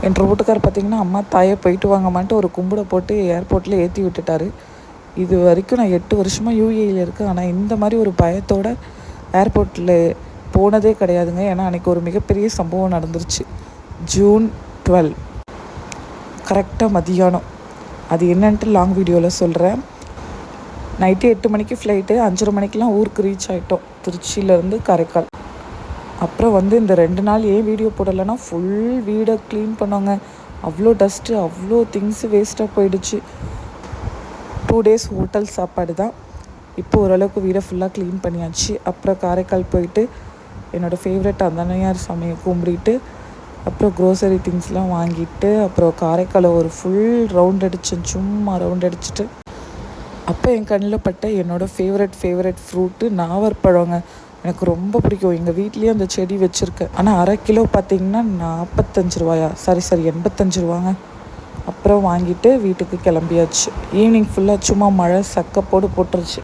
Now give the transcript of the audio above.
என் வீட்டுக்கார் பார்த்திங்கன்னா அம்மா தாயை போயிட்டு வாங்கம்மான்ட்டு ஒரு கும்பிட போட்டு ஏர்போர்ட்டில் ஏற்றி விட்டுட்டார். இது வரைக்கும் நான் 8 வருஷமாக யூஏயில் இருக்கேன். ஆனால் இந்த மாதிரி ஒரு பயத்தோடு ஏர்போர்ட்டில் போனதே கிடையாதுங்க. ஏன்னா அன்றைக்கி ஒரு மிகப்பெரிய சம்பவம் நடந்துருச்சு. ஜூன் 12 கரெக்டாக மதியானம். அது என்னன்ட்டு லாங் வீடியோவில் சொல்கிறேன். நைட்டு 8 மணிக்கு ஃப்ளைட்டு, 5:30 மணிக்கெலாம் ஊருக்கு ரீச் ஆகிட்டோம், திருச்சியிலேருந்து காரைக்கால். அப்புறம் இந்த 2 நாள் ஏன் வீடியோ போடலைன்னா ஃபுல் வீடை க்ளீன் பண்ணோங்க. அவ்வளோ டஸ்ட்டு, அவ்வளோ திங்ஸு வேஸ்ட்டாக போயிடுச்சு. 2 டேஸ் ஹோட்டல் சாப்பாடு தான். இப்போ ஓரளவுக்கு வீடை ஃபுல்லாக க்ளீன் பண்ணியாச்சு. அப்புறம் காரைக்கால் போயிட்டு என்னோடய ஃபேவரட் அந்தனையார் சாமியை கும்பிடிட்டு அப்புறம் க்ரோசரி திங்ஸ்லாம் வாங்கிட்டு அப்புறம் காரைக்காலை ஒரு ஃபுல் ரவுண்ட் அடித்தேன். சும்மா ரவுண்ட் அடிச்சுட்டு அப்போ என் கண்ணில் பட்ட என்னோடய ஃபேவரட் ஃப்ரூட்டு நாவற்பழங்க. எனக்கு ரொம்ப பிடிக்கும். எங்கள் வீட்லேயே அந்த செடி வச்சுருக்கேன். ஆனால் அரை கிலோ பார்த்திங்கன்னா 45 ரூபாயா, சாரி 85 ரூபாங்க. அப்புறம் வாங்கிட்டு வீட்டுக்கு கிளம்பியாச்சு. ஈவினிங் ஃபுல்லாக சும்மா மழை சக்கப்போடு போட்டுருச்சு.